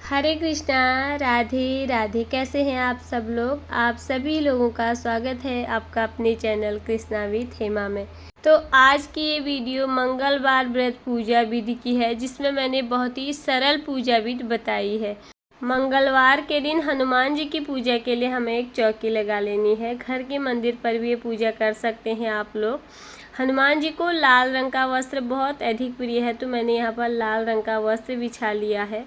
हरे कृष्णा, राधे राधे। कैसे हैं आप सब लोग? आप सभी लोगों का स्वागत है आपका अपने चैनल कृष्णा विथ हेमा में। तो आज की ये वीडियो मंगलवार व्रत पूजा विधि की है, जिसमें मैंने बहुत ही सरल पूजा विधि बताई है। मंगलवार के दिन हनुमान जी की पूजा के लिए हमें एक चौकी लगा लेनी है। घर के मंदिर पर भी ये पूजा कर सकते हैं आप लोग। हनुमान जी को लाल रंग का वस्त्र बहुत अधिक प्रिय है, तो मैंने यहाँ पर लाल रंग का वस्त्र बिछा लिया है।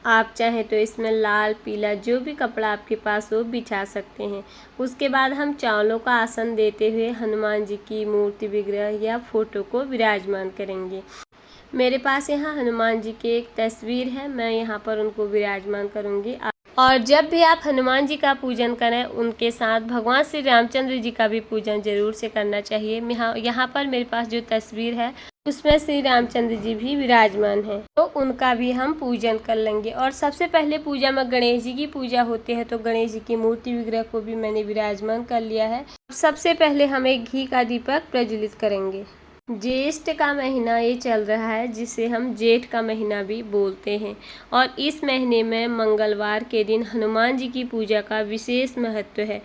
आप चाहें तो इसमें लाल पीला जो भी कपड़ा आपके पास हो बिछा सकते हैं। उसके बाद हम चावलों का आसन देते हुए हनुमान जी की मूर्ति विग्रह या फोटो को विराजमान करेंगे। मेरे पास यहाँ हनुमान जी की एक तस्वीर है, मैं यहाँ पर उनको विराजमान करूँगी। और जब भी आप हनुमान जी का पूजन करें, उनके साथ भगवान श्री रामचंद्र जी का भी पूजन जरूर से करना चाहिए। यहाँ पर मेरे पास जो तस्वीर है उसमें श्री रामचंद्र जी भी विराजमान हैं, तो उनका भी हम पूजन कर लेंगे। और सबसे पहले पूजा में गणेश जी की पूजा होती है, तो गणेश जी की मूर्ति विग्रह को भी मैंने विराजमान कर लिया है। सबसे पहले हम एक घी का दीपक प्रज्वलित करेंगे। ज्येष्ठ का महीना ये चल रहा है, जिसे हम जेठ का महीना भी बोलते हैं, और इस महीने में मंगलवार के दिन हनुमान जी की पूजा का विशेष महत्व है।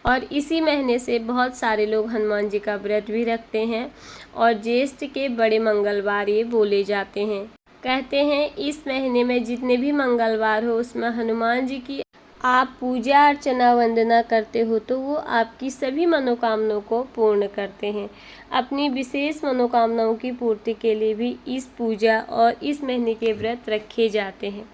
और इसी महीने से बहुत सारे लोग हनुमान जी का व्रत भी रखते हैं, और ज्येष्ठ के बड़े मंगलवार ये बोले जाते हैं। कहते हैं इस महीने में जितने भी मंगलवार हो, उसमें हनुमान जी की आप पूजा अर्चना वंदना करते हो, तो वो आपकी सभी मनोकामनाओं को पूर्ण करते हैं। अपनी विशेष मनोकामनाओं की पूर्ति के लिए भी इस पूजा और इस महीने के व्रत रखे जाते हैं।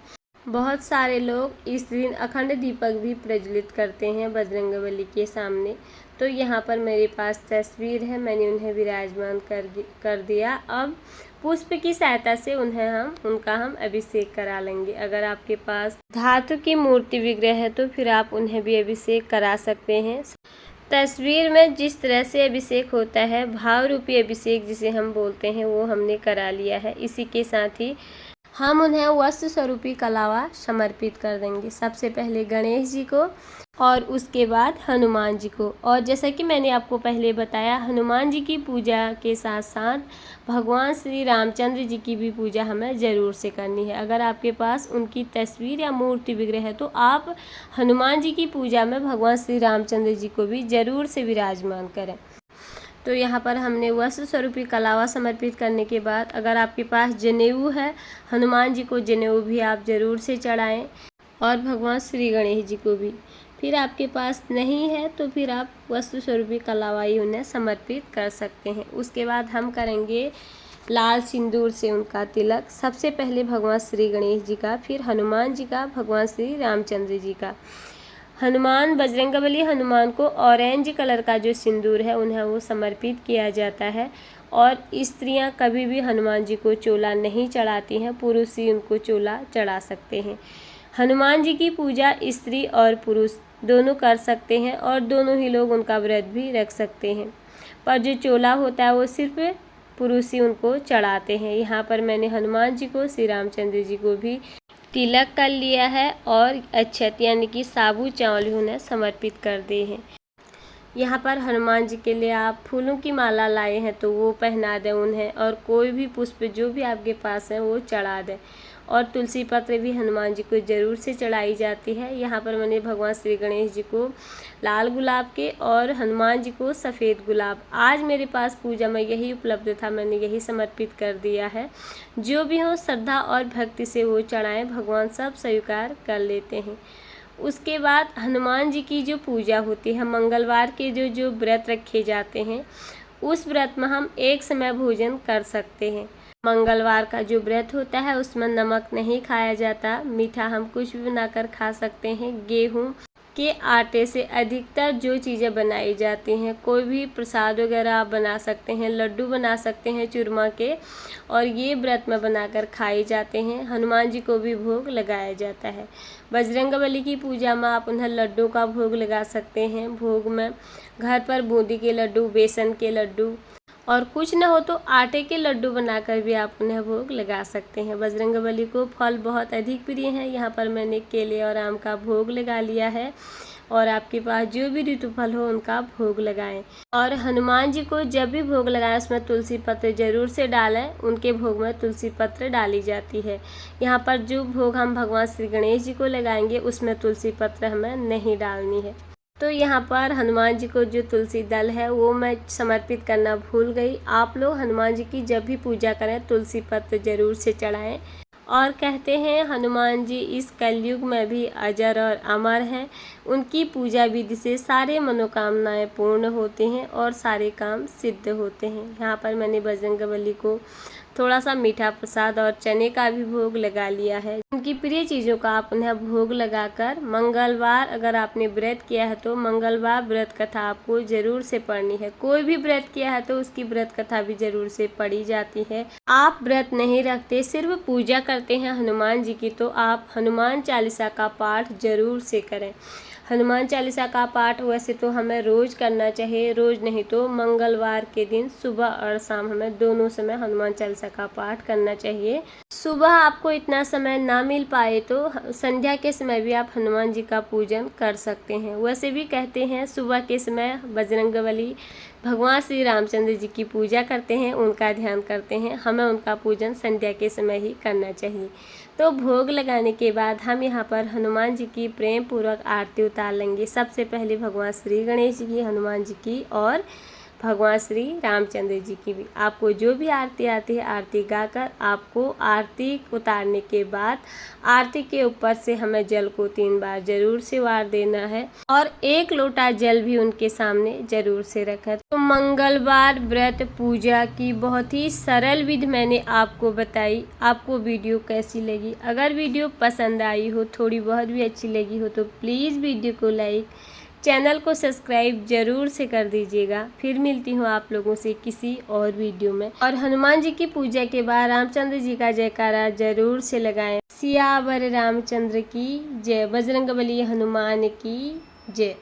बहुत सारे लोग इस दिन अखंड दीपक भी प्रज्वलित करते हैं बजरंगबली के सामने। तो यहाँ पर मेरे पास तस्वीर है, मैंने उन्हें विराजमान कर दिया। अब पुष्प की सहायता से उनका हम अभिषेक करा लेंगे। अगर आपके पास धातु की मूर्ति विग्रह है तो फिर आप उन्हें भी अभिषेक करा सकते हैं। तस्वीर में जिस तरह से अभिषेक होता है, भाव रूपी अभिषेक जिसे हम बोलते हैं, वो हमने करा लिया है। इसी के साथ ही हम उन्हें वस्त्र स्वरूपी कलावा समर्पित कर देंगे। सबसे पहले गणेश जी को और उसके बाद हनुमान जी को। और जैसा कि मैंने आपको पहले बताया, हनुमान जी की पूजा के साथ साथ भगवान श्री रामचंद्र जी की भी पूजा हमें ज़रूर से करनी है। अगर आपके पास उनकी तस्वीर या मूर्ति विग्रह है, तो आप हनुमान जी की पूजा में भगवान श्री रामचंद्र जी को भी ज़रूर से विराजमान करें। तो यहाँ पर हमने वस्त्र स्वरूपी कलावा समर्पित करने के बाद, अगर आपके पास जनेऊ है, हनुमान जी को जनेऊ भी आप ज़रूर से चढ़ाएं, और भगवान श्री गणेश जी को भी। फिर आपके पास नहीं है तो फिर आप वस्त्र स्वरूपी कलावा ही उन्हें समर्पित कर सकते हैं। उसके बाद हम करेंगे लाल सिंदूर से उनका तिलक। सबसे पहले भगवान श्री गणेश जी का, फिर हनुमान जी का, भगवान श्री रामचंद्र जी का। बजरंगबली हनुमान को ऑरेंज कलर का जो सिंदूर है उन्हें वो समर्पित किया जाता है। और स्त्रियां कभी भी हनुमान जी को चोला नहीं चढ़ाती हैं, पुरुष ही उनको चोला चढ़ा सकते हैं। हनुमान जी की पूजा स्त्री और पुरुष दोनों कर सकते हैं, और दोनों ही लोग उनका व्रत भी रख सकते हैं। पर जो चोला होता है वो सिर्फ पुरुष ही उनको चढ़ाते हैं। यहाँ पर मैंने हनुमान जी को, श्री रामचंद्र जी को भी तिलक कर लिया है, और अक्षत यानी कि साबुत चावल उन्हें समर्पित कर दिए हैं। यहाँ पर हनुमान जी के लिए आप फूलों की माला लाए हैं तो वो पहना दें उन्हें, और कोई भी पुष्प जो भी आपके पास है वो चढ़ा दें। और तुलसी पत्र भी हनुमान जी को ज़रूर से चढ़ाई जाती है। यहाँ पर मैंने भगवान श्री गणेश जी को लाल गुलाब के और हनुमान जी को सफ़ेद गुलाब, आज मेरे पास पूजा में यही उपलब्ध था, मैंने यही समर्पित कर दिया है। जो भी हो श्रद्धा और भक्ति से वो चढ़ाएं, भगवान सब स्वीकार कर लेते हैं। उसके बाद हनुमान जी की जो पूजा होती है, मंगलवार के जो व्रत रखे जाते हैं, उस व्रत में हम एक समय भोजन कर सकते हैं। मंगलवार का जो व्रत होता है उसमें नमक नहीं खाया जाता, मीठा हम कुछ भी बनाकर खा सकते हैं। गेहूं के आटे से अधिकतर जो चीज़ें बनाई जाती हैं, कोई भी प्रसाद वगैरह आप बना सकते हैं, लड्डू बना सकते हैं चूरमा के, और ये व्रत में बनाकर खाए जाते हैं। हनुमान जी को भी भोग लगाया जाता है। बजरंगबली की पूजा में आप उन्हें लड्डू का भोग लगा सकते हैं। भोग में घर पर बूंदी के लड्डू, बेसन के लड्डू और कुछ न हो तो आटे के लड्डू बनाकर भी आप उन्हें भोग लगा सकते हैं। बजरंगबली को फल बहुत अधिक प्रिय हैं। यहाँ पर मैंने केले और आम का भोग लगा लिया है और आपके पास जो भी ऋतु फल हो उनका भोग लगाएं। और हनुमान जी को जब भी भोग लगाएं उसमें तुलसी पत्र जरूर से डालें। उनके भोग में तुलसी पत्र डाली जाती है। यहाँ पर जो भोग हम भगवान श्री गणेश जी को लगाएंगे उसमें तुलसी पत्र हमें नहीं डालनी है। तो यहाँ पर हनुमान जी को जो तुलसी दल है वो मैं समर्पित करना भूल गई। आप लोग हनुमान जी की जब भी पूजा करें तुलसी पत्र जरूर से चढ़ाएं। और कहते हैं हनुमान जी इस कलयुग में भी अजर और अमर हैं। उनकी पूजा विधि से सारे मनोकामनाएं पूर्ण होते हैं और सारे काम सिद्ध होते हैं। यहाँ पर मैंने बजरंगबली को थोड़ा सा मीठा प्रसाद और चने का भी भोग लगा लिया है। उनकी प्रिय चीज़ों का आप उन्हें भोग लगाकर मंगलवार अगर आपने व्रत किया है तो मंगलवार व्रत कथा आपको जरूर से पढ़नी है। कोई भी व्रत किया है तो उसकी व्रत कथा भी जरूर से पढ़ी जाती है। आप व्रत नहीं रखते सिर्फ पूजा करते हैं हनुमान जी की तो आप हनुमान चालीसा का पाठ जरूर से करें। हनुमान चालीसा का पाठ वैसे तो हमें रोज़ करना चाहिए, रोज़ नहीं तो मंगलवार के दिन सुबह और शाम हमें दोनों समय हनुमान चालीसा का पाठ करना चाहिए। सुबह आपको इतना समय ना मिल पाए तो संध्या के समय भी आप हनुमान जी का पूजन कर सकते हैं। वैसे भी कहते हैं सुबह के समय बजरंगबली भगवान श्री रामचंद्र जी की पूजा करते हैं, उनका ध्यान करते हैं। हमें उनका पूजन संध्या के समय ही करना चाहिए। तो भोग लगाने के बाद हम यहाँ पर हनुमान जी की प्रेम पूर्वक आरती उतार लेंगे। सबसे पहले भगवान श्री गणेश जी की, हनुमान जी की और भगवान श्री रामचंद्र जी की भी। आपको जो भी आरती आती है आरती गाकर आपको आरती उतारने के बाद आरती के ऊपर से हमें जल को 3 बार जरूर से वार देना है और 1 लोटा जल भी उनके सामने जरूर से रखें। तो मंगलवार व्रत पूजा की बहुत ही सरल विधि मैंने आपको बताई। आपको वीडियो कैसी लगी? अगर वीडियो पसंद आई हो, थोड़ी बहुत भी अच्छी लगी हो तो प्लीज़ वीडियो को लाइक, चैनल को सब्सक्राइब जरूर से कर दीजिएगा। फिर मिलती हूँ आप लोगों से किसी और वीडियो में। और हनुमान जी की पूजा के बाद रामचंद्र जी का जयकारा जरूर से लगाएं। सियावर रामचंद्र की जय, बजरंगबली हनुमान की जय।